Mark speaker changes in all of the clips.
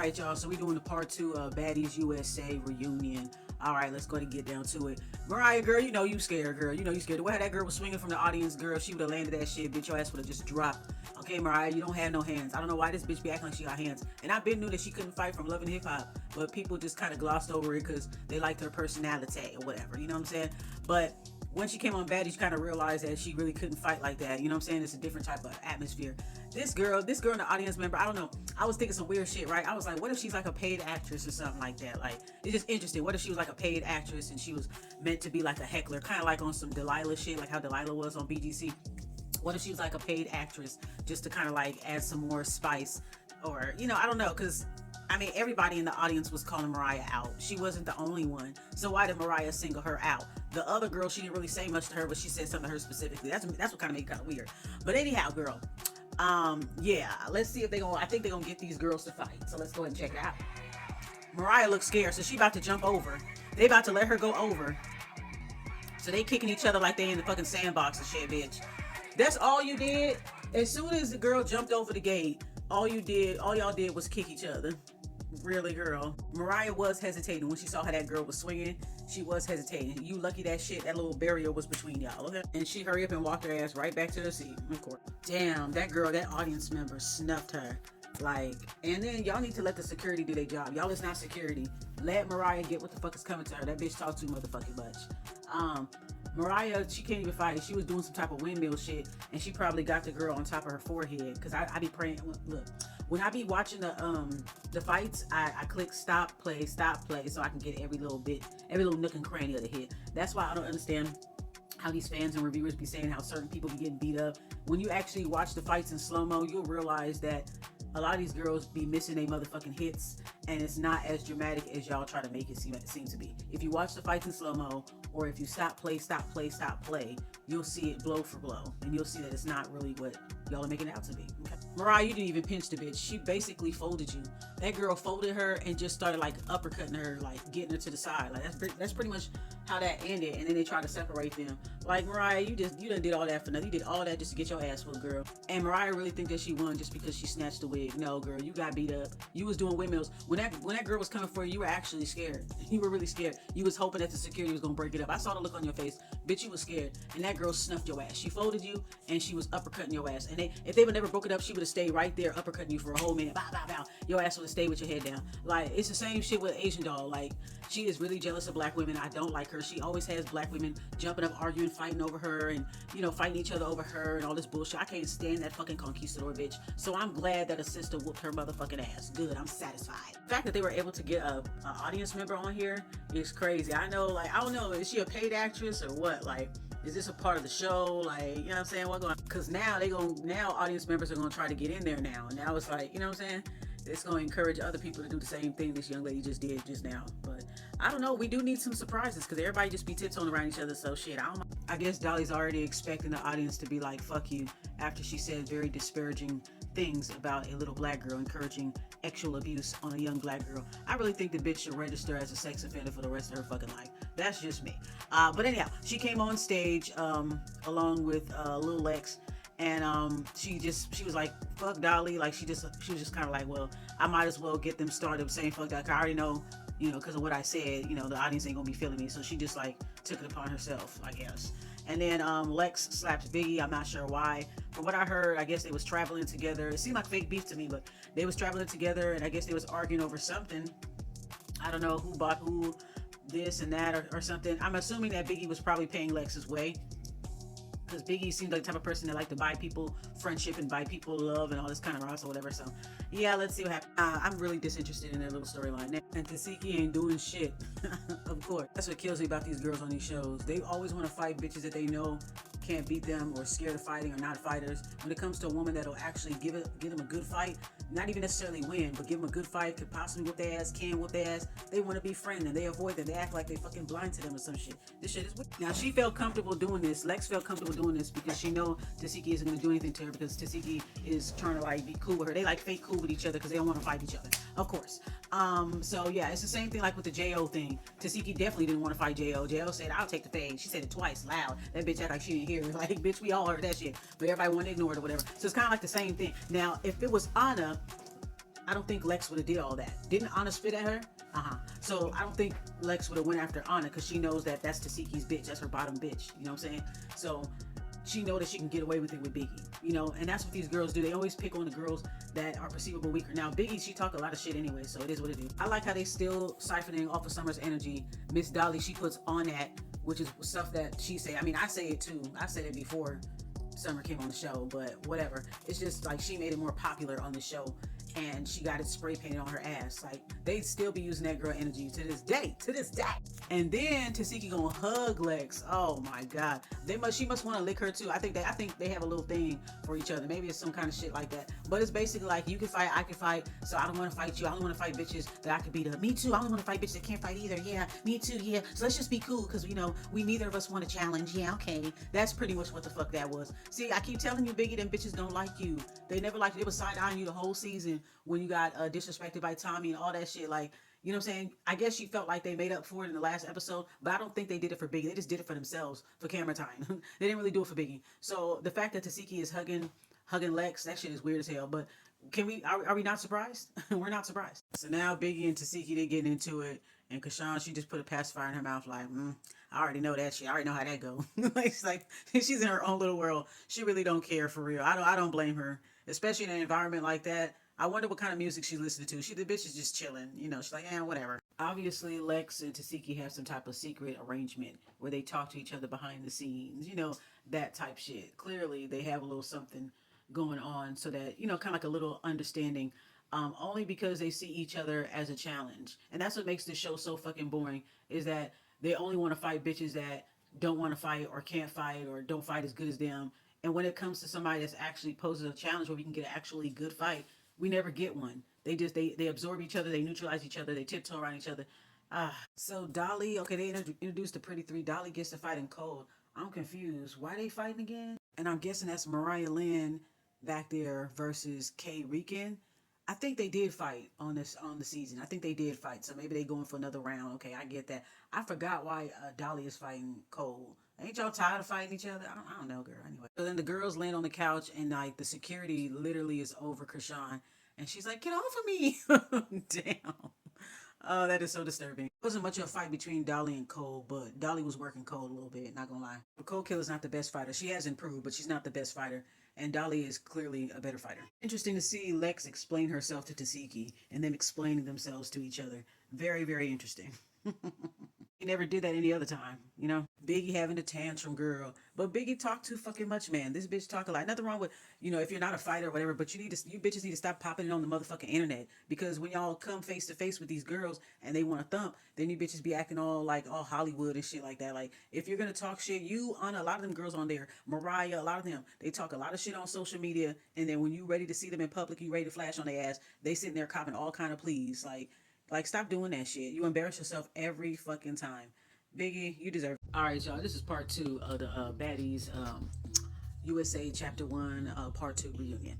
Speaker 1: Alright, y'all, so we're doing the part 2 of Baddies USA reunion. Alright, let's go ahead and get down to it. Mariah, girl, you know you scared, girl. You know you scared. The way that girl was swinging from the audience, girl, she would have landed that shit, bitch. Your ass would have just dropped. Okay, Mariah, you don't have no hands. I don't know why this bitch be acting like she got hands. And I've been knew that she couldn't fight from Love and Hip Hop, but people just kind of glossed over it because they liked her personality or whatever. You know what I'm saying? But when she came on Baddies, you kind of realized that she really couldn't fight like that. You know what I'm saying? It's a different type of atmosphere. This girl in the audience member, I don't know. I was thinking some weird shit, right? I was like, what if she's like a paid actress or something like that? Like, it's just interesting. What if she was like a paid actress and she was meant to be like a heckler, kind of like on some Delilah shit, like how Delilah was on BGC? What if she was like a paid actress just to kind of like add some more spice? Or, you know, I don't know, because I mean, everybody in the audience was calling Mariah out. She wasn't the only one. So why did Mariah single her out? The other girl, she didn't really say much to her, but she said something to her specifically. That's what kind of made it kind of weird. But anyhow, girl, yeah, let's see if I think they're gonna get these girls to fight. So let's go ahead and check it out. Mariah looks scared, so she about to jump over. They about to let her go over. So they kicking each other like they in the fucking sandbox and shit, bitch. That's all you did? As soon as the girl jumped over the gate, all y'all did was kick each other. Really, girl? Mariah was hesitating when she saw how that girl was swinging. She was hesitating. You lucky that little barrier was between y'all, okay? And she hurried up and walked her ass right back to the seat, of course. Damn, that girl, that audience member snuffed her. Like, and then y'all need to let the security do their job. Y'all is not security. Let Mariah get what the fuck is coming to her. That bitch talk too motherfucking much. Mariah, she can't even fight. She was doing some type of windmill shit, and she probably got the girl on top of her forehead. Cause I be praying. Look, when I be watching the fights, I click stop play, so I can get every little nook and cranny of the hit. That's why I don't understand how these fans and reviewers be saying how certain people be getting beat up. When you actually watch the fights in slow-mo, you'll realize that a lot of these girls be missing their motherfucking hits, and it's not as dramatic as y'all try to make it seem to be. If you watch the fights in slow-mo, or if you stop play, you'll see it blow for blow, and you'll see that it's not really what y'all are making it out to be. Okay? Mariah, you didn't even pinch the bitch. She basically folded you. That girl folded her and just started like uppercutting her, like getting her to the side. Like that's pretty much how that ended. And then they tried to separate them. Like, Mariah, you done did all that for nothing. You did all that just to get your ass whooped, girl. And Mariah really think that she won just because she snatched the wig. No, girl, you got beat up. You was doing windmills. When that girl was coming for you, you were actually scared. You were really scared. You was hoping that the security was gonna break it up. I saw the look on your face. Bitch, you was scared. And that girl snuffed your ass. She folded you and she was uppercutting your ass. And if they would never broke it up, she would have stayed right there uppercutting you for a whole minute. Bow, bow, bow. Your ass would have stayed with your head down. Like, it's the same shit with Asian doll. Like, she is really jealous of black women. I don't like her. She always has black women jumping up, arguing, fighting over her, and, you know, fighting each other over her and all this bullshit. I can't stand that fucking conquistador bitch. So I'm glad that a sister whooped her motherfucking ass. Good, I'm satisfied. The fact that they were able to get a audience member on here is crazy. I know, like, I don't know, is she a paid actress or what? Like, is this a part of the show? Like, you know what I'm saying? What going? Because now audience members are gonna try to get in there now. And now it's like, you know what I'm saying? It's gonna encourage other people to do the same thing this young lady just did just now. But I don't know. We do need some surprises because everybody just be tiptoeing around each other. So shit, I don't know. I guess Dolly's already expecting the audience to be like, fuck you, after she said very disparaging things about a little black girl, encouraging sexual abuse on a young black girl. I really think the bitch should register as a sex offender for the rest of her fucking life. That's just me. But anyhow, she came on stage along with Lil Lex, and she was like, fuck Dolly. Like, she was just kind of like, well, I might as well get them started saying fuck that. I already know, you know, because of what I said, you know, the audience ain't gonna be feeling me. So she just like took it upon herself, I guess. And then Lex slaps Biggie. I'm not sure why. From what I heard, I guess they was traveling together. It seemed like fake beef to me, but they was traveling together, and I guess they was arguing over something. I don't know who bought who, this and that, or something. I'm assuming that Biggie was probably paying Lex's way, because Biggie seems like the type of person that like to buy people friendship and buy people love and all this kind of rocks or whatever. So yeah, let's see what happens. I'm really disinterested in their little storyline. And Tasiki ain't doing shit. Of course. That's what kills me about these girls on these shows. They always want to fight bitches that they know can't beat them or scared of fighting or not fighters. When it comes to a woman that'll actually give them a good fight, not even necessarily win, but give them a good fight, could possibly whoop their ass, can whoop their ass, they want to be friends and they avoid them. They act like they fucking blind to them or some shit. This shit is weird. Now, she felt comfortable doing this. Lex felt comfortable doing this because she know Tasiki isn't going to do anything to her, because Tasiki is trying to like be cool with her. They like fake cool with each other because they don't want to fight each other, of course. So yeah, it's the same thing like with the J.O. thing. Tasiki definitely didn't want to fight J.O. J.O. said, I'll take the fade. She said it twice, loud. That bitch act like she didn't hear it. Like, bitch, we all heard that shit. But everybody wanted to ignore it or whatever. So it's kind of like the same thing. Now, if it was Anna, I don't think Lex would have did all that. Didn't Anna spit at her? So I don't think Lex would have went after Anna, because she knows that that's Tasiki's bitch. That's her bottom bitch. You know what I'm saying? So she know that she can get away with it with Biggie, you know, and that's what these girls do. They always pick on the girls that are perceivable weaker. Now Biggie, she talk a lot of shit anyway, so it is what it is. I like how they still siphoning off of Summer's energy. Miss Dolly, she puts on that, which is stuff that she say. I mean, I say it too. I said it before Summer came on the show, but whatever. It's just like she made it more popular on the show, and she got it spray painted on her ass. Like, they'd still be using that girl energy to this day, And then Tasiki gonna hug Lex. Oh my God. She must want to lick her too. I think they have a little thing for each other. Maybe it's some kind of shit like that. But it's basically like, you can fight, I can fight, so I don't want to fight you. I only want to fight bitches that I can beat up. Me too. I only want to fight bitches that can't fight either. Yeah, me too. Yeah. So let's just be cool, because you know, we neither of us want a challenge. Yeah, okay. That's pretty much what the fuck that was. See, I keep telling you, Biggie, them bitches don't like you. They never liked you. They were side-eyeing you the whole season when you got disrespected by Tommy and all that shit. Like, you know what I'm saying? I guess she felt like they made up for it in the last episode, but I don't think they did it for Biggie. They just did it for themselves, for camera time. They didn't really do it for Biggie. So the fact that Tasiki is hugging Lex, that shit is weird as hell. But are we not surprised? We're not surprised. So now Biggie and Tasiki, they getting into it, and Kashawn, she just put a pacifier in her mouth like, I already know that shit. I already know how that go. It's like she's in her own little world. She really don't care, for real. I don't blame her, especially in an environment like that. I wonder what kind of music she's listening to. The bitch is just chilling. You know, she's like, whatever. Obviously, Lex and Tasiki have some type of secret arrangement where they talk to each other behind the scenes. You know, that type shit. Clearly, they have a little something going on, so that, you know, kind of like a little understanding, only because they see each other as a challenge. And that's what makes this show so fucking boring, is that they only want to fight bitches that don't want to fight or can't fight or don't fight as good as them. And when it comes to somebody that's actually poses a challenge where we can get an actually good fight, we never get one. They absorb each other, they neutralize each other, they tiptoe around each other. So Dolly, okay, they introduced the Pretty Three. Dolly gets to fight in cold. I'm confused. Why they fighting again? And I'm guessing that's Mariah Lynn back there versus Kay Rican. I think they did fight on the season. I think they did fight. So maybe they going for another round. Okay, I get that. I forgot why Dolly is fighting Cole. Ain't y'all tired of fighting each other? I don't know, girl. Anyway. So then the girls land on the couch, and like the security literally is over Krishan. And she's like, get off of me. Damn. Oh, that is so disturbing. It wasn't much of a fight between Dolly and Cole, but Dolly was working Cole a little bit, not gonna lie. But Cole Killer's not the best fighter. She has improved, but she's not the best fighter. And Dolly is clearly a better fighter. Interesting to see Lex explain herself to Tasiki and them explaining themselves to each other. Very, very interesting. He never did that any other time, you know? Biggie having a tantrum, girl. But Biggie talk too fucking much, man. This bitch talk a lot. Nothing wrong with, you know, if you're not a fighter or whatever, but you bitches need to stop popping it on the motherfucking internet. Because when y'all come face to face with these girls and they want to thump, then you bitches be acting all like all Hollywood and shit like that. Like, if you're gonna talk shit, a lot of them girls on there, Mariah, a lot of them, they talk a lot of shit on social media, and then when you ready to see them in public, you ready to flash on their ass, they sitting there copping all kind of pleas. Like, stop doing that shit. You embarrass yourself every fucking time. Biggie, you deserve it. All right, y'all. This is part 2 of the Baddies USA Chapter 1 Part 2 reunion.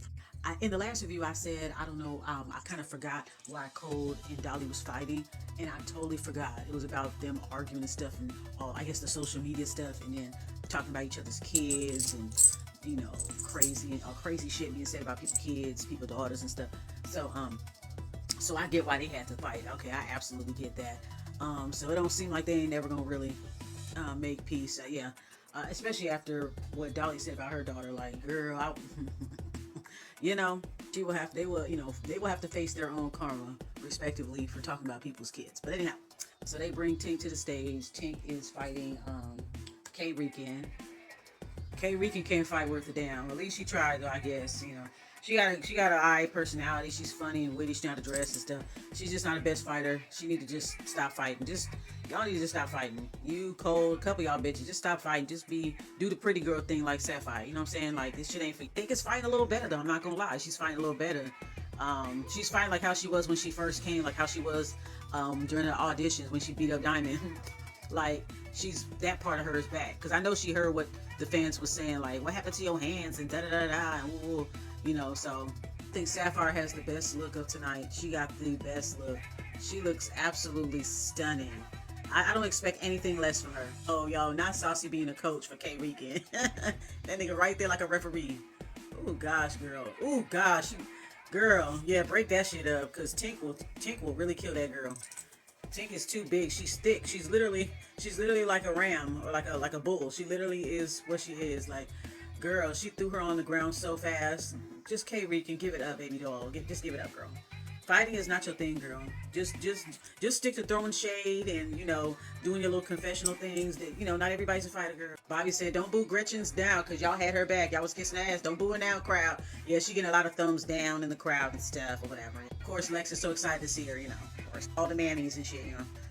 Speaker 1: In the last review, I said, I don't know, I kind of forgot why Cole and Dolly was fighting, and I totally forgot. It was about them arguing and stuff, and I guess the social media stuff, and then talking about each other's kids, and, you know, crazy shit being said about people's kids, people's daughters and stuff. So I get why they had to fight. Okay, I absolutely get that. So it don't seem like they ain't never gonna really make peace. Yeah, especially after what Dolly said about her daughter. Like, girl, you know, they will have to face their own karma, respectively, for talking about people's kids. But anyhow, so they bring Tink to the stage. Tink is fighting Kay Rican. Kay Rican can't fight worth a damn. At least she tried, though, I guess. You know. She got an eye personality. She's funny and witty. She know how to dress and stuff. She's just not the best fighter. She need to just stop fighting. Y'all need to just stop fighting. You, Cole, a couple y'all bitches, just stop fighting. Just do the pretty girl thing like Sapphire. You know what I'm saying? Like, this shit ain't. Think it's fighting a little better though. I'm not gonna lie. She's fighting a little better. She's fighting like how she was when she first came. Like how she was during the auditions when she beat up Diamond. Like, she's that part of her is back. Cause I know she heard what the fans was saying. Like, what happened to your hands and da da da da and woo. You know, so I think Sapphire has the best look of tonight. She got the best look. She looks absolutely stunning. I don't expect anything less from her. Oh, y'all, not Saucy being a coach for Kay Rican. That nigga right there like a referee. Oh, gosh, girl. Oh, gosh. Girl, yeah, break that shit up, cause Tink will really kill that girl. Tink is too big. She's thick. She's literally like a ram or like a bull. She literally is what she is. Like, girl, she threw her on the ground so fast. Just K Rican, give it up, baby doll. Just give it up, girl. Fighting is not your thing, girl. Just stick to throwing shade and doing your little confessional things. That not everybody's a fighter, girl. Bobby said, "Don't boo Gretchen's down, cause y'all had her back. Y'all was kissing her ass. Don't boo her now, crowd." Yeah, she getting a lot of thumbs down in the crowd and stuff or whatever. Of course, Lex is so excited to see her. Of course, all the mammies and shit.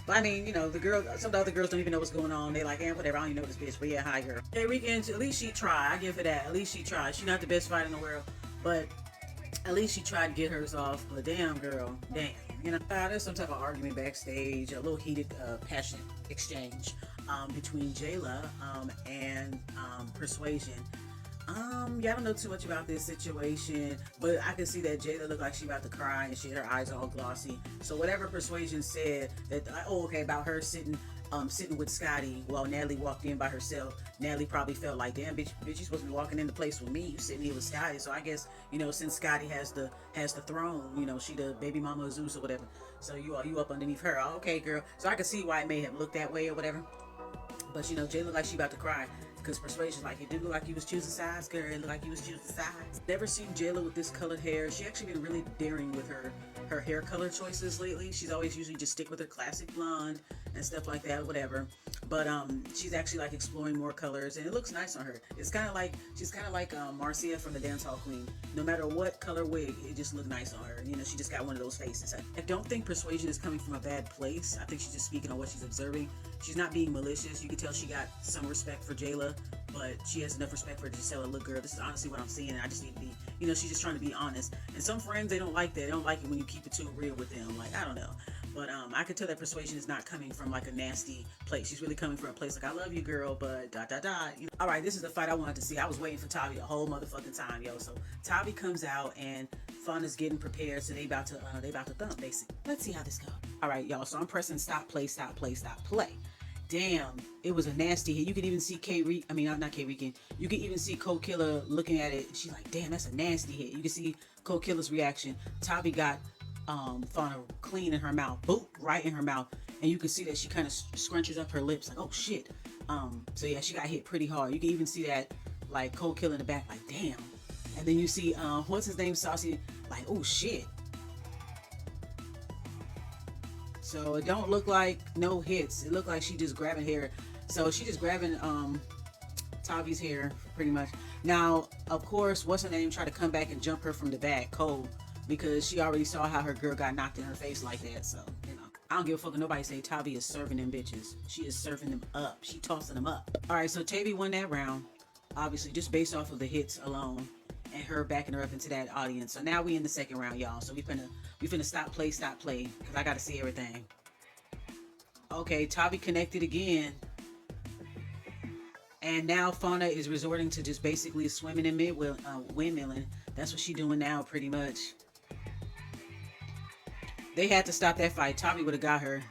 Speaker 1: But I mean, the girl. Some of the other girls don't even know what's going on. They like, whatever. I don't even know this bitch. But yeah, hi, girl. Hey, Weekend. At least she tried. I give her that. At least she tried. She's not the best fighter in the world, but at least she tried to get hers off. But damn, girl, damn. There's some type of argument backstage, a little heated, passionate exchange between Jayla and Persuasion. Yeah, I don't know too much about this situation, but I can see that Jayla looked like she about to cry and shit. Her eyes all glossy. So whatever Persuasion said that, about her sitting with Scotty while Natalie walked in by herself. Natalie probably felt like, damn, bitch, you supposed to be walking in the place with me. You sitting here with Scotty. So I guess, since Scotty has the throne, she the baby mama of Zeus or whatever. So you up underneath her. Oh, okay, girl. So I can see why it may have looked that way or whatever. But Jay looked like she about to cry. Because Persuasion's like, it did look like you was choosing sides, girl. It looked like you was choosing sides. Never seen Jayla with this colored hair. She actually been really daring with her hair color choices lately. She's always usually just stick with her classic blonde and stuff like that, whatever. But she's actually like exploring more colors, and it looks nice on her. It's kind of like she's kind of like Marcia from the Dance Hall Queen. No matter what color wig, it just looked nice on her. She just got one of those faces. I don't think Persuasion is coming from a bad place. I think she's just speaking on what she's observing. She's not being malicious. You can tell she got some respect for Jayla, but she has enough respect for her to just tell her, look, girl, this is honestly what I'm seeing, and I just need to be, she's just trying to be honest. And some friends, they don't like that. They don't like it when you keep it too real with them. Like, I don't know. But I could tell that Persuasion is not coming from like a nasty place. She's really coming from a place like, I love you, girl, but ... All right, this is the fight I wanted to see. I was waiting for Tavi the whole motherfucking time, yo. So Tavi comes out and Fauna's getting prepared, so they about to thump, basically. Let's see how this goes. All right, y'all. So I'm pressing stop, play, stop, play, stop, play. Damn, it was a nasty hit. You can even see not K Rican. You can even see Cole Killer looking at it. She's like, damn, that's a nasty hit. You can see Cole Killer's reaction. Tavi got Fauna clean in her mouth, boop, right in her mouth, and you can see that she kind of scrunches up her lips, like, oh shit. So yeah, she got hit pretty hard. You can even see that, like, Cole Killer in the back, like, damn. And then you see, what's his name, Saucy, like, oh shit. So it don't look like no hits. It looked like she just grabbing hair. So she just grabbing Tavi's hair, pretty much. Now, of course, what's her name tried to come back and jump her from the back, Cole, because she already saw how her girl got knocked in her face like that. So, I don't give a fuck if nobody say Tavi is serving them bitches. She is serving them up. She tossing them up. All right, so Tavi won that round, obviously, just based off of the hits alone and her backing her up into that audience. So now we in the second round, y'all. So we finna stop, play, because I gotta see everything. Okay, Tavi connected again. And now Fauna is resorting to just basically swimming and windmilling. That's what she doing now, pretty much. They had to stop that fight. Tavi would have got her.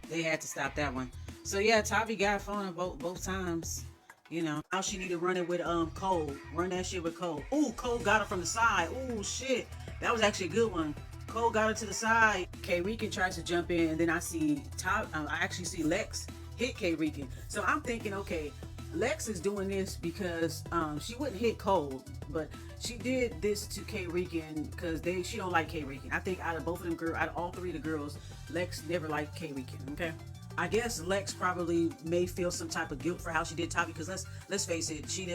Speaker 1: They had to stop that one. So yeah, Tavi got Fauna both times. Now she need to run it with Cole. Run that shit with Cole. Ooh, Cole got her from the side. Ooh, shit. That was actually a good one. Cole got her to the side. K Rican tries to jump in, and then I see I actually see Lex hit K Rican. So I'm thinking, okay, Lex is doing this because she wouldn't hit Cole, but she did this to K Rican because she don't like K Rican. I think out of all three of the girls, Lex never liked K Rican. Okay. I guess Lex probably may feel some type of guilt for how she did Tavi, because let's face it, she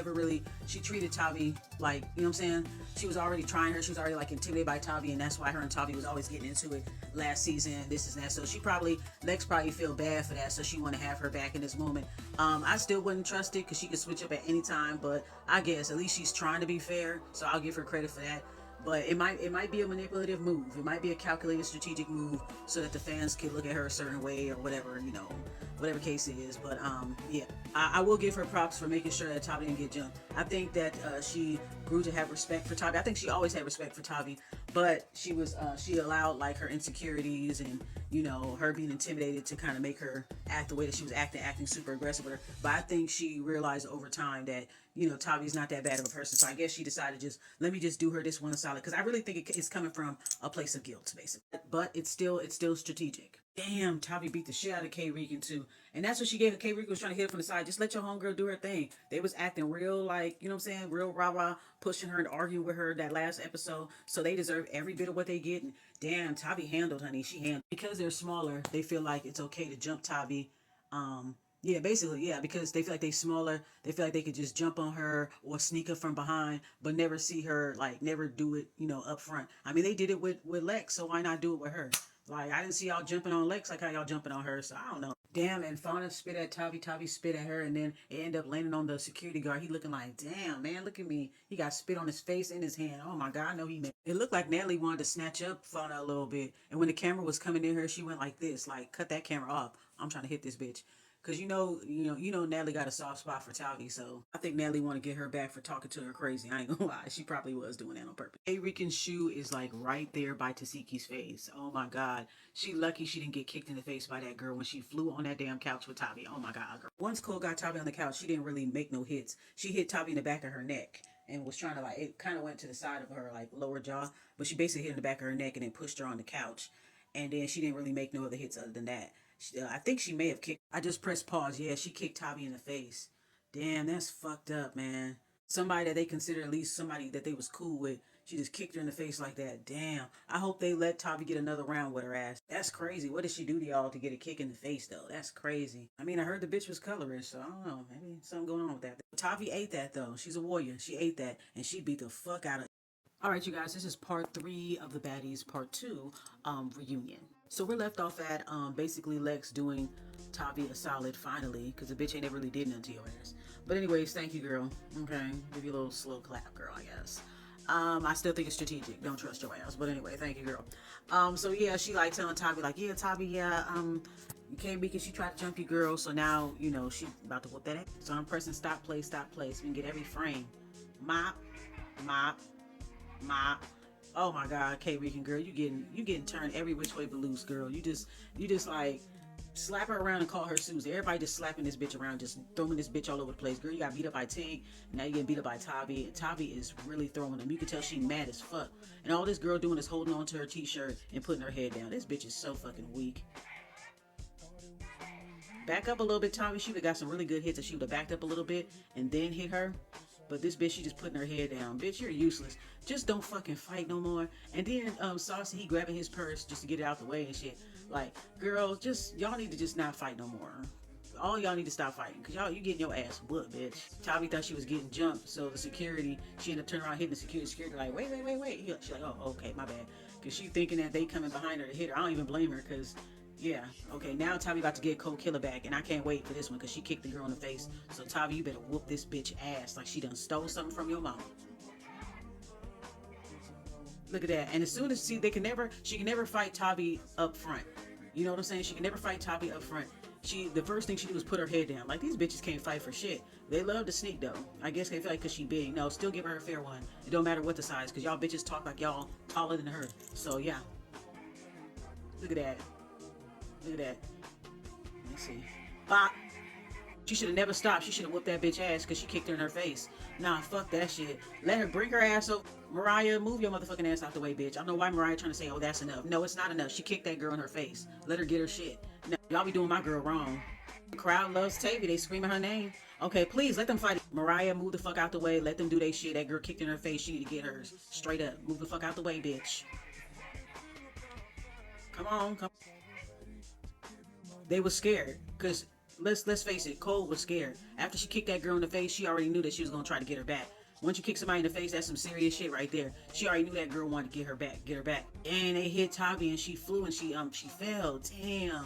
Speaker 1: treated Tavi like, you know what I'm saying? She was already trying her, she was already like intimidated by Tavi, and that's why her and Tavi was always getting into it last season, this and that. So Lex probably feel bad for that, so she want to have her back in this moment. I still wouldn't trust it because she could switch up at any time, but I guess at least she's trying to be fair, so I'll give her credit for that. But it might be a manipulative move. It might be a calculated, strategic move so that the fans can look at her a certain way or whatever, whatever case it is. But yeah, I will give her props for making sure that Tavi didn't get jumped. I think that she grew to have respect for Tavi. I think she always had respect for Tavi, but she allowed like her insecurities and her being intimidated to kind of make her act the way that she was acting super aggressive with her. But I think she realized over time that Tavi's not that bad of a person. So I guess she decided let me just do her this one solid. Because I really think it's coming from a place of guilt, basically. But it's still strategic. Damn, Tavi beat the shit out of K Regan too. And that's what she gave her. K Regan was trying to hit her from the side. Just let your homegirl do her thing. They was acting real, like, you know what I'm saying? Real rah-rah, pushing her and arguing with her that last episode. So they deserve every bit of what they get. And damn, Tavi handled, honey. She handled. Because they're smaller, they feel like it's okay to jump Tavi. Yeah, basically, yeah, because they feel like they smaller. They feel like they could just jump on her or sneak her from behind, but never see her, like, never do it, up front. I mean, they did it with Lex, so why not do it with her? Like, I didn't see y'all jumping on Lex like how y'all jumping on her, so I don't know. Damn, and Fauna spit at Tavi, Tavi spit at her, and then it ended up landing on the security guard. He looking like, damn, man, look at me. He got spit on his face and his hand. Oh, my God, I know he mad. It looked like Natalie wanted to snatch up Fauna a little bit, and when the camera was coming in her, she went like this, like, cut that camera off. I'm trying to hit this bitch. Cause Natalie got a soft spot for Tavi, so I think Natalie want to get her back for talking to her crazy. I ain't gonna lie, she probably was doing that on purpose. Rican's shoe is like right there by Tasiki's face. Oh my God, she lucky she didn't get kicked in the face by that girl when she flew on that damn couch with Tavi. Oh my God, girl. Once Cole got Tavi on the couch, she didn't really make no hits. She hit Tavi in the back of her neck and was trying to, like, it kind of went to the side of her, like, lower jaw, but she basically hit in the back of her neck and then pushed her on the couch, and then she didn't really make no other hits other than that. I think she may have kicked. I just pressed pause. Yeah, she kicked Tavi in the face. Damn, that's fucked up, man. Somebody that they consider at least somebody that they was cool with, she just kicked her in the face like that. Damn. I hope they let Tavi get another round with her ass. That's crazy. What did she do to y'all to get a kick in the face, though? That's crazy. I mean, I heard the bitch was colorist, so I don't know. Maybe something going on with that. Tavi ate that, though. She's a warrior. She ate that, and she beat the fuck out of. All right, you guys, this is part 3 of the Baddies, part 2, reunion. So we're left off at basically Lex doing Tavi a solid finally, because the bitch ain't never really did nothing to your ass. But anyways, thank you, girl. Okay, give you a little slow clap, girl, I guess. I still think it's strategic. Don't trust your ass. But anyway, thank you, girl. So yeah, she like telling Tavi, like, yeah, Tavi, yeah, you can't because she tried to jump you, girl. So now, she about to whoop that ass. So I'm pressing stop, play, stop, play. So we can get every frame. Mop, mop, mop. Oh my God, K Regan, girl, you getting turned every which way but loose, girl. You just like slap her around and call her Susie. Everybody just slapping this bitch around, just throwing this bitch all over the place. Girl, you got beat up by Tig, now you getting beat up by Tavi, and Tavi is really throwing them. You can tell she mad as fuck. And all this girl doing is holding on to her t-shirt and putting her head down. This bitch is so fucking weak. Back up a little bit, Tavi. She would have got some really good hits if she would have backed up a little bit and then hit her. But this bitch, she just putting her head down. Bitch, you're useless. Just don't fucking fight no more. And then Saucy, he grabbing his purse just to get it out the way and shit. Like, girl, y'all need to just not fight no more. All y'all need to stop fighting. Because you getting your ass whooped, bitch. Tavi thought she was getting jumped. So the security, she ended up turning around hitting the security like, wait. She's like, oh, okay, my bad. Because she thinking that they coming behind her to hit her. I don't even blame her because... yeah, okay, now Tavi about to get Cold Killer back, and I can't wait for this one, because she kicked the girl in the face. So, Tavi, you better whoop this bitch ass like she done stole something from your mama. Look at that. And as soon as, she can never fight Tavi up front. You know what I'm saying? She can never fight Tavi up front. The first thing she did was put her head down. Like, these bitches can't fight for shit. They love to sneak, though. I guess they feel like because she big. No, still give her a fair one. It don't matter what the size, because y'all bitches talk like y'all taller than her. So, yeah. Look at that. Look at that. Let's see. Bop. She should have never stopped. She should have whooped that bitch ass because she kicked her in her face. Nah, fuck that shit. Let her bring her ass up. Mariah, move your motherfucking ass out the way, bitch. I don't know why Mariah trying to say, oh, that's enough. No, it's not enough. She kicked that girl in her face. Let her get her shit. No, y'all be doing my girl wrong. The crowd loves Tavy. They screaming her name. Okay, please, let them fight. Mariah, move the fuck out the way. Let them do their shit. That girl kicked in her face. She need to get hers. Straight up. Move the fuck out the way, bitch. Come on, come on. They were scared, because let's face it, Cole was scared. After she kicked that girl in the face, she already knew that she was going to try to get her back. Once you kick somebody in the face, that's some serious shit right there. She already knew that girl wanted to get her back. And they hit Tavi and she flew and she fell. Damn.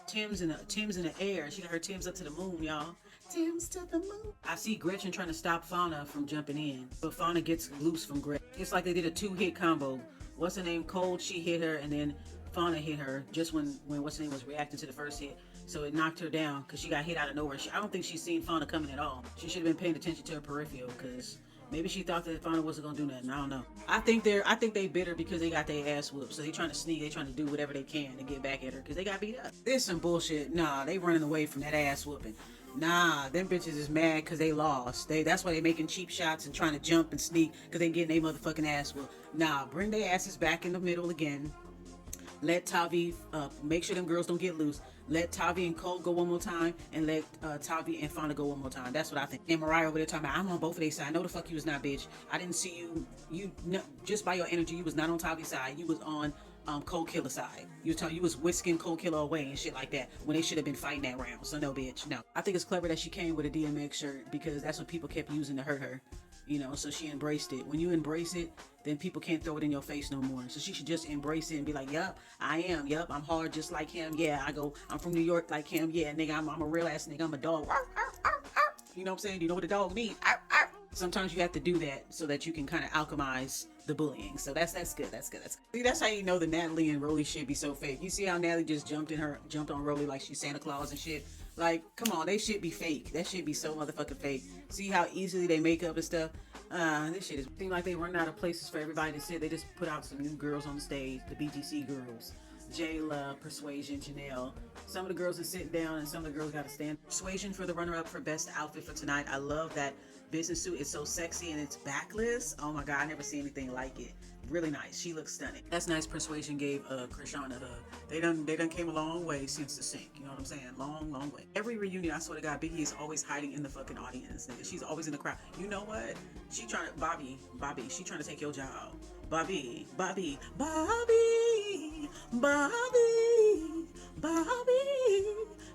Speaker 1: Tim's in the air. She got her Tim's up to the moon, y'all. Tim's to the moon. I see Gretchen trying to stop Fauna from jumping in, but Fauna gets loose from Gretchen. It's like they did a 2-hit combo. What's her name? Cold, she hit her, and then Fauna hit her just when what's her name was reacting to the first hit. So it knocked her down because she got hit out of nowhere. I don't think she's seen Fauna coming at all. She should have been paying attention to her peripheral because maybe she thought that Fauna wasn't gonna do nothing. I don't know. I think they bitter because they got their ass whooped. So they trying to sneak. They trying to do whatever they can to get back at her because they got beat up. There's some bullshit. Nah, they running away from that ass whooping. Nah, them bitches is mad because they lost. That's why they making cheap shots and trying to jump and sneak because they getting their motherfucking ass whooped. Nah, bring their asses back in the middle again. Let Tavi make sure them girls don't get loose. Let Tavi and Cole go one more time, and let Tavi and Fauna go one more time. That's what I think. And Mariah over there talking about, I'm on both of their side. No, the fuck you was not, bitch. I didn't see you. Just by your energy, you was not on Tavi's side. You was on Cold Killer side. You was whisking Cold Killer away and shit like that when they should have been fighting that round. So no, bitch, no. I think it's clever that she came with a DMX shirt because that's what people kept using to hurt her. So she embraced it. When you embrace it, then people can't throw it in your face no more. So she should just embrace it and be like, yup, I am. Yup, I'm hard just like him. Yeah, I'm from New York like him. Yeah, nigga, I'm a real ass nigga. I'm a dog. You know what I'm saying? You know what a dog means? Sometimes you have to do that so that you can kind of alchemize the bullying. So that's good. That's good. See, that's how you know the Natalie and Rolly shit be so fake. You see how Natalie just jumped on Rolly like she's Santa Claus and shit. Like, come on, they shit be fake. That shit be so motherfucking fake. See how easily they make up and stuff? This shit is seem like they run out of places for everybody to sit. They just put out some new girls on the stage, the BGC girls. Jayla, Persuasion, Janelle. Some of the girls are sitting down and some of the girls gotta stand. Persuasion for the runner-up for best outfit for tonight. I love that business suit. It's so sexy and it's backless. Oh my god, I never see anything like it. Really nice. She looks stunning. That's nice. Persuasion gave Krishan a hug. They done came a long way since the sync. You know what I'm saying? Long way. Every reunion, I swear to God, Biggie is always hiding in the fucking audience. Nigga. She's always in the crowd. You know what? She trying to Bobby. She trying to take your job. Bobby.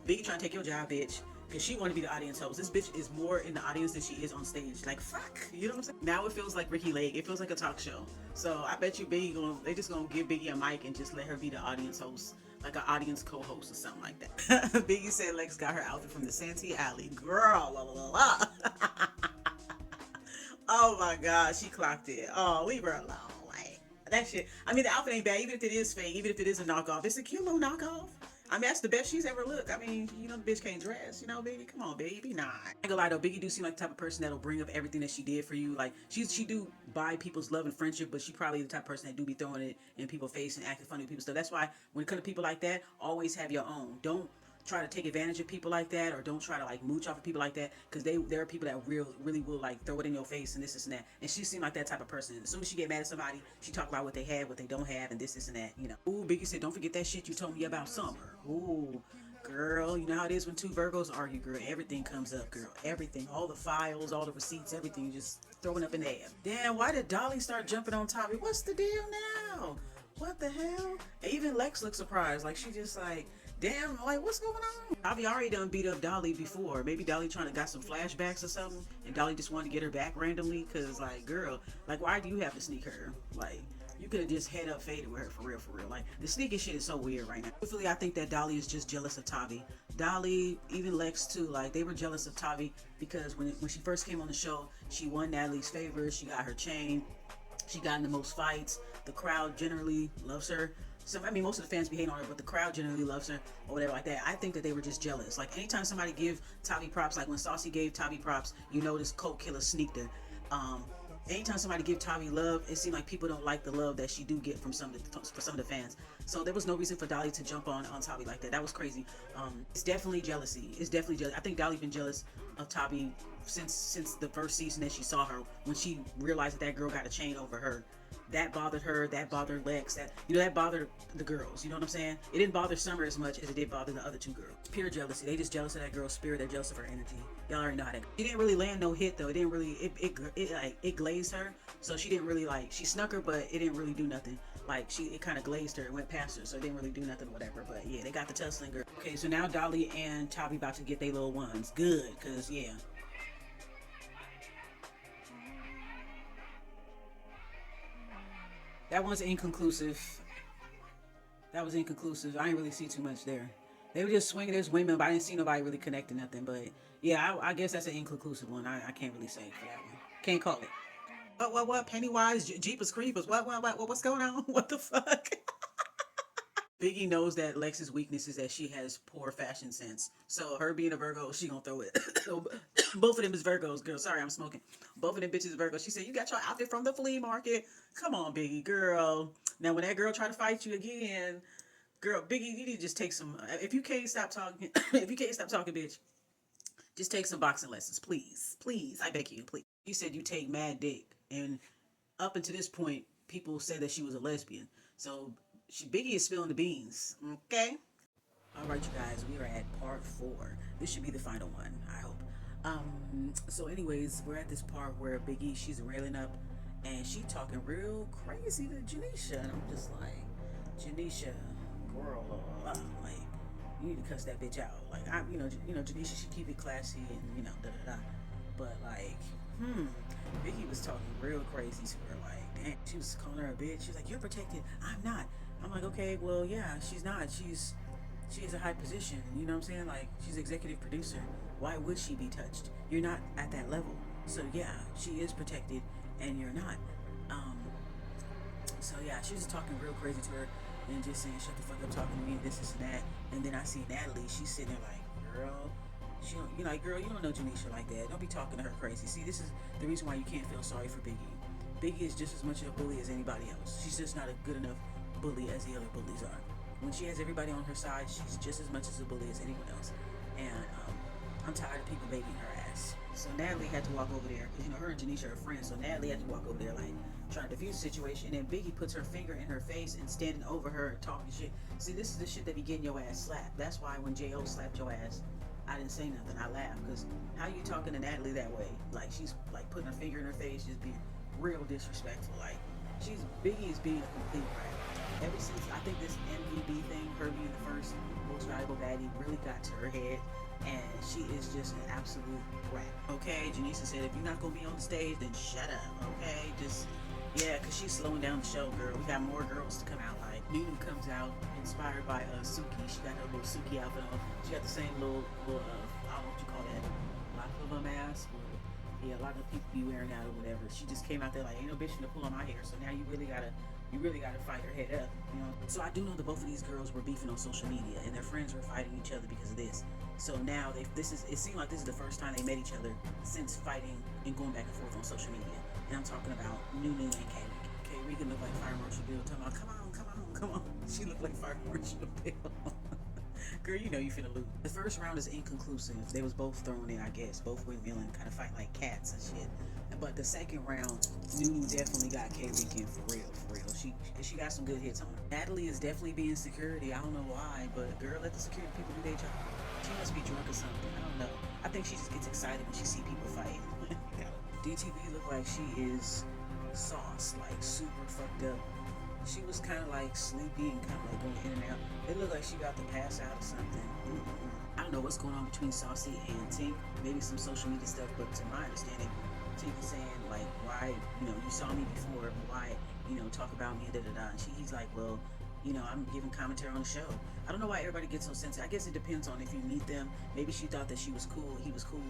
Speaker 1: Biggie trying to take your job, bitch. Because she want to be the audience host. This bitch is more in the audience than she is on stage. Like, fuck. You know what I'm saying? Now it feels like Ricky Lake. It feels like a talk show. So I bet you they just gonna give Biggie a mic and just let her be the audience host. Like an audience co-host or something like that. Biggie said Lex got her outfit from the Santee Alley. Girl, la la la. Oh my god, she clocked it. Oh, leave her alone. Like, that shit. I mean, the outfit ain't bad. Even if it is fake, even if it is a knockoff. It's a cute little knockoff. I mean, that's the best she's ever looked. I mean, the bitch can't dress, baby. Come on, baby. Nah. I ain't gonna lie though, Biggie do seem like the type of person that'll bring up everything that she did for you. Like, she do buy people's love and friendship, but she probably the type of person that do be throwing it in people's face and acting funny with people's stuff. That's why when it comes to people like that, always have your own. Don't try to take advantage of people like that, or don't try to like mooch off of people like that, because there are people that really will like throw it in your face and this and that. And she seemed like that type of person. As soon as she get mad at somebody, she talk about what they have, what they don't have, and this and that. Ooh, Biggie said, don't forget that shit you told me about Summer. Ooh. Girl, you know how it is when two Virgos argue, girl. Everything comes up, girl. Everything. All the files, all the receipts, everything. You just throwing up in the air. Damn, why did Dolly start jumping on Tommy? What's the deal now? What the hell? And even Lex looked surprised. Like, she just like, damn, like, what's going on? Javi already done beat up Dolly before. Maybe Dolly trying to got some flashbacks or something, and Dolly just wanted to get her back randomly, because, like, girl, like, why do you have to sneak her? Like, you could have just head up faded with her for real. Like, the sneaking shit is so weird right now. Hopefully, I think that Dolly is just jealous of Tavi. Dolly, even Lex too, like, they were jealous of Tavi because when she first came on the show, she won Natalie's favor. She got her chain. She got in the most fights. The crowd generally loves her. So, I mean, most of the fans be hating on her, but the crowd generally loves her or whatever like that. I think that they were just jealous. Like, anytime somebody give Tavi props, like when Saucy gave Tavi props, this Coke Killer sneaked her. Anytime somebody give Tavi love, it seemed like people don't like the love that she do get from some of the fans. So there was no reason for Dolly to jump on Tavi like that. That was crazy. It's definitely jealousy. It's definitely jealous. I think Dolly been jealous of Tavi since the first season that she saw her, when she realized that girl got a chain over her. That bothered her. That bothered Lex. That bothered the girls. You know what I'm saying? It didn't bother Summer as much as it did bother the other two girls. Pure jealousy. They just jealous of that girl's spirit. They're jealous of her energy. Y'all already know how that. She didn't really land no hit though. It didn't really. It glazed her. So she didn't really she snuck her, but it didn't really do nothing. Like, it kind of glazed her and went past her, so it didn't really do nothing or whatever. But yeah, they got the tussling girl. Okay, so now Dolly and Tavi about to get their little ones. Good, cause yeah. That was inconclusive. I didn't really see too much there. They were just swinging as women, but I didn't see nobody really connecting nothing. But yeah, I guess that's an inconclusive one. I can't really say for that one. Can't call it. What? Pennywise, Jeepers Creepers. What's going on? What the fuck? Biggie knows that Lex's weakness is that she has poor fashion sense. So her being a Virgo, she gonna throw it. Both of them is Virgos, girl. Sorry, I'm smoking. Both of them bitches is Virgos. She said, you got your outfit from the flea market. Come on, Biggie, girl. Now when that girl try to fight you again, girl, Biggie, you need to just take some. If you can't stop talking, bitch, Just take some boxing lessons, please. Please, I beg you, please. You said you take mad dick, and up until this point, people said that she was a lesbian. So Biggie is spilling the beans. Okay. All right, you guys, we are at part 4. This should be the final one, I hope. So anyways, we're at this part where Biggie, she's railing up, and she talking real crazy to Janisha, and I'm just like, Janisha, girl, like, you need to cuss that bitch out. Like, Janisha should keep it classy and da da da. But like, Biggie was talking real crazy to her. Like, damn, she was calling her a bitch. She was like, "You're protected. I'm not." I'm like, okay, well, yeah, she's not. She has a high position. You know what I'm saying? Like, she's executive producer. Why would she be touched? You're not at that level. So yeah, she is protected, and you're not. So yeah, she was talking real crazy to her and just saying, "Shut the fuck up, talking to me, this and that." And then I see Natalie. She's sitting there like, "Girl, she don't, girl, you don't know Janisha like that. Don't be talking to her crazy." See, this is the reason why you can't feel sorry for Biggie. Biggie is just as much of a bully as anybody else. She's just not a good enough bully as the other bullies are. When she has everybody on her side, she's just as much as a bully as anyone else. And I'm tired of people babying her ass. So Natalie had to walk over there, because her and Janisha are friends. So Natalie had to walk over there, like, trying to defuse the situation. And then Biggie puts her finger in her face and standing over her and talking shit. See, this is the shit that be getting your ass slapped. That's why when J.O. slapped your ass, I didn't say nothing. I laughed, because how you talking to Natalie that way? Like, she's like putting her finger in her face, just being real disrespectful. Like, Biggie is being a complete rat. Ever since, I think this MVP thing, her being the first most valuable baddie, really got to her head, and she is just an absolute brat. Okay, Janisha said, if you're not gonna be on the stage, then shut up, okay? Because she's slowing down the show, girl. We got more girls to come out. Like, Nunu comes out, inspired by Suki. She got her little Suki outfit on. She got the same little I don't know what you call that, lock of a mask, or, yeah, a lot of people be wearing that or whatever. She just came out there like, ain't no bitch to pull on my hair, so now you really gotta fight her head up, So I do know that both of these girls were beefing on social media, and their friends were fighting each other because of this. So now it seemed like this is the first time they met each other since fighting and going back and forth on social media. And I'm talking about Nunu and Kay. Kay Regan looked like Fire Marshal Bill, talking about, come on. She looked like Fire Marshal Bill. Girl, you finna lose. The first round is inconclusive. They was both thrown in, I guess. Both windmilling, kind of fighting like cats and shit. But the second round, Nunu definitely got Kay Regan for real. She got some good hits on her. Natalie is definitely being security. I don't know why, but girl, let the security people do their job. She must be drunk or something. I don't know. I think she just gets excited when she see people fighting. DTV look like she is sauce, like super fucked up. She was kind of like sleepy and kind of like going in and out. It looked like she about to pass out or something. I don't know what's going on between Saucy and Tink. Maybe some social media stuff, but to my understanding, Tink is saying like, why, you saw me before, but why, talk about me and da-da-da. And he's like, well, I'm giving commentary on the show. I don't know why everybody gets so sensitive. I guess it depends on if you meet them. Maybe she thought that she was cool, he was cool,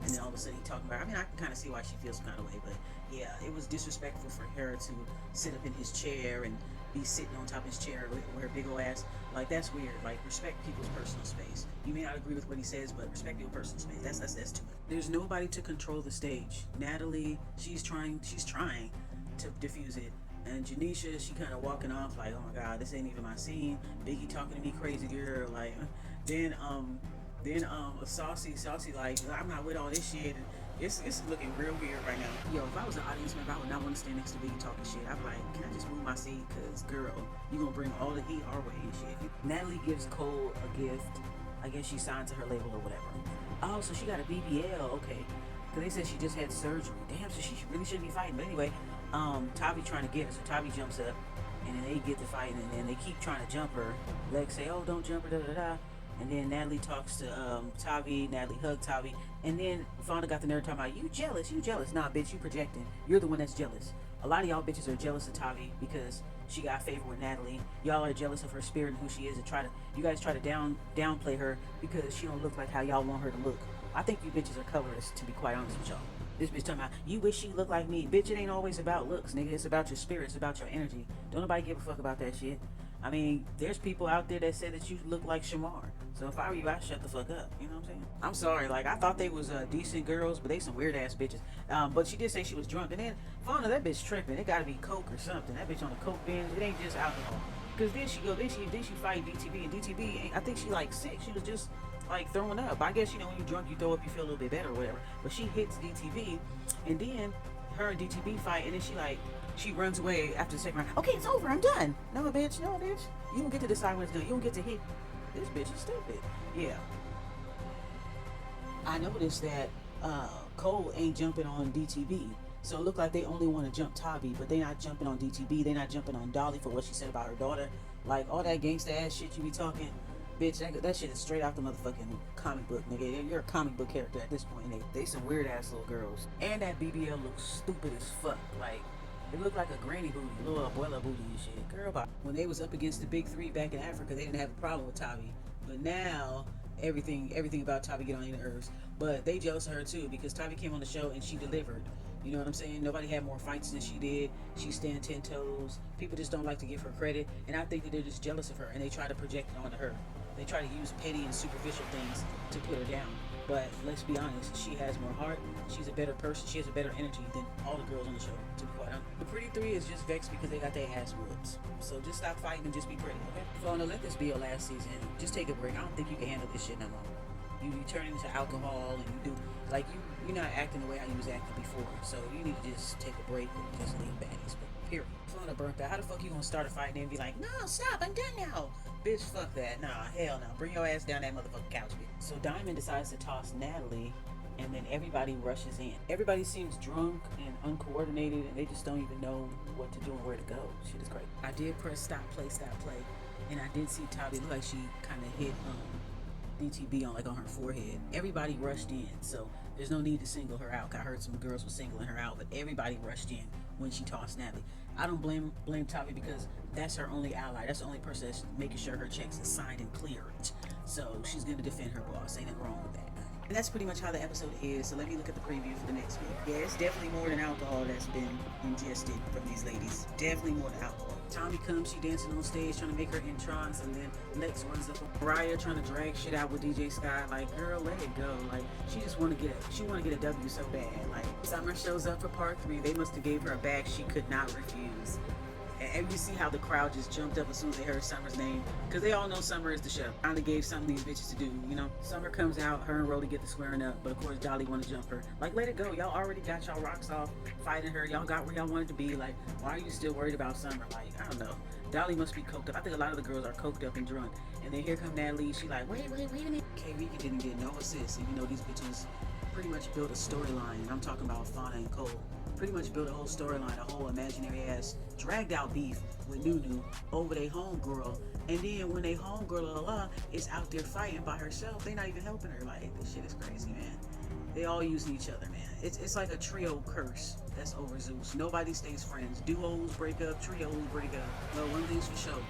Speaker 1: and then all of a sudden he talking about her. I mean, I can kind of see why she feels some kind of way, but yeah, it was disrespectful for her to sit up in his chair and be sitting on top of his chair with her big old ass. Like, that's weird. Like, respect people's personal space. You may not agree with what he says, but respect your personal space. That's too much. There's nobody to control the stage. Natalie, she's trying to diffuse it. And Janisha, she kind of walking off like, oh my God, this ain't even my scene. Biggie talking to me crazy, girl. Like, then Saucy like, I'm not with all this shit. It's looking real weird right now. Yo, if I was an audience member, I would not want to stand next to Biggie talking shit. I'd be like, can I just move my seat? Cause girl, you gonna bring all the heat our way and shit. Natalie gives Cole a gift. I guess she signed to her label or whatever. Oh, so she got a BBL, okay. Cause they said she just had surgery. Damn, so she really shouldn't be fighting. But anyway, Tavi trying to get her, so Tavi jumps up, and then they get to fighting, and then they keep trying to jump her. Lex say, oh, don't jump her, da-da-da. And then Natalie talks to Tavi, Natalie hugged Tavi, and then Fonda got the nerve talking about, you jealous. Nah, bitch, you projecting. You're the one that's jealous. A lot of y'all bitches are jealous of Tavi because she got favor with Natalie. Y'all are jealous of her spirit and who she is, and you guys try to downplay her because she don't look like how y'all want her to look. I think you bitches are colorless, to be quite honest with y'all. This bitch talking about, you wish she looked like me. Bitch, it ain't always about looks, nigga. It's about your spirit. It's about your energy. Don't nobody give a fuck about that shit. I mean, there's people out there that said that you look like Shamar. So if I were you, I'd shut the fuck up. You know what I'm saying? I'm sorry. Like, I thought they was decent girls, but they some weird ass bitches. But she did say she was drunk. And then, Fauna, that bitch tripping. It gotta be coke or something. That bitch on a coke binge. It ain't just alcohol. Cause then she fight DTB, and DTB, I think she like sick. She was just like throwing up. I guess, when you're drunk, you throw up, you feel a little bit better or whatever. But she hits DTV, and then her and DTV fight, and then she runs away after the second round. Okay, it's over. I'm done. No, bitch. You don't get to decide when it's done. You don't get to hit. This bitch is stupid. Yeah. I noticed that Cole ain't jumping on DTV. So it looked like they only want to jump Tavi, but they not jumping on DTV. They not jumping on Dolly for what she said about her daughter. Like, all that gangsta ass shit you be talking, bitch, that shit is straight out the motherfucking comic book, nigga. You're a comic book character at this point, nigga. They some weird ass little girls. And that BBL looks stupid as fuck. Like, it looked like a granny booty, little abuela booty and shit. Girl, when they was up against the big three back in Africa, they didn't have a problem with Tavi. But now, everything about Tavi get on their nerves. But they jealous of her too, because Tavi came on the show and she delivered. You know what I'm saying? Nobody had more fights than she did. She stand 10 toes. People just don't like to give her credit. And I think that they're just jealous of her, and they try to project it onto her. They try to use petty and superficial things to put her down. But let's be honest, she has more heart. She's a better person. She has a better energy than all the girls on the show, to be quite honest. The pretty three is just vexed because they got their ass whooped. So just stop fighting and just be pretty, okay? So let this be your last season. Just take a break. I don't think you can handle this shit no more. You turn into alcohol, and you do, like, you're not acting the way how you was acting before. So you need to just take a break and just leave Baddies. But period. Florida burnt out. How the fuck you gonna start a fight and then be like, no, stop, I'm done now? Bitch, fuck that. Nah, hell no. Bring your ass down that motherfucking couch, bitch. So Diamond decides to toss Natalie, and then everybody rushes in. Everybody seems drunk and uncoordinated, and they just don't even know what to do and where to go. Shit is great. I did press stop play, and I did see Tavi look like she kind of hit DTB on her forehead. Everybody rushed in, so there's no need to single her out. I heard some girls were singling her out, but everybody rushed in when she tossed Natalie. I don't blame Tavi, because that's her only ally. That's the only person that's making sure her checks are signed and cleared. So she's gonna defend her boss. Ain't nothing wrong with that. And that's pretty much how the episode is. So let me look at the preview for the next week. Yeah, it's definitely more than alcohol that's been ingested from these ladies. Definitely more than alcohol. Tommy comes, she dancing on stage trying to make her entrance, and then Lex runs up on Mariah trying to drag shit out with DJ Sky. Like, girl, let it go. Like, she just want to get a W so bad. Like, Summer shows up for part 3. They must have gave her a bag she could not refuse. And you see how the crowd just jumped up as soon as they heard Summer's name, because they all know Summer is the show. Finally gave some of these bitches to do, Summer comes out, her and Rolly get to squaring up, but of course Dolly want to jump her. Like, let it go. Y'all already got y'all rocks off fighting her. Y'all got where y'all wanted to be. Like, why are you still worried about Summer? Like, I don't know. Dolly must be coked up. I think a lot of the girls are coked up and drunk. And then here come Natalie. She like, wait a minute. K-Rika didn't get no assist. And these bitches pretty much built a storyline. And I'm talking about Fauna and Cole. Pretty much built a whole storyline, a whole imaginary ass dragged out beef with Nunu over their homegirl, and then when they homegirl is out there fighting by herself, they not even helping her. Like, this shit is crazy, man. They all using each other, man. It's like a trio curse that's over Zeus. Nobody stays friends. Duos break up, trios break up. Well, one thing's for sure,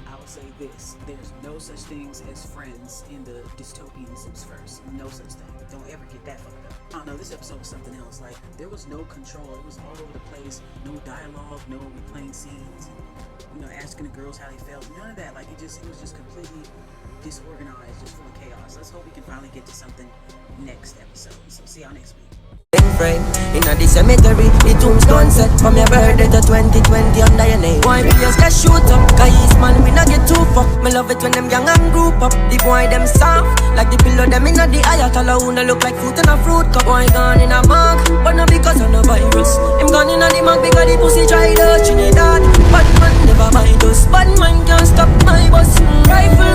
Speaker 1: I would say this: there's no such things as friends in the dystopian Zeus verse. No such thing. Don't ever get that fucked up. I don't know, this episode was something else. Like, there was no control. It was all over the place. No dialogue, no replaying scenes, asking the girls how they felt. None of that. Like, it was just completely disorganized, just full of chaos. Let's hope we can finally get to something next episode. So see y'all next week.
Speaker 2: In the cemetery, the tombstone set from your birthday to 2020 under your name. Boy, we just get shoot up, cause man, we not get too fucked. Me love it when them young and group up. The boy, them soft, like the pillow, them in the ayatollah. Who no look like fruit in a fruit cup. Boy, gone in a mug, but not because of no virus. Him gone in a the mug because the pussy tried to Trinidad. Bad man never mind us, bad man can't stop my bus. Rifle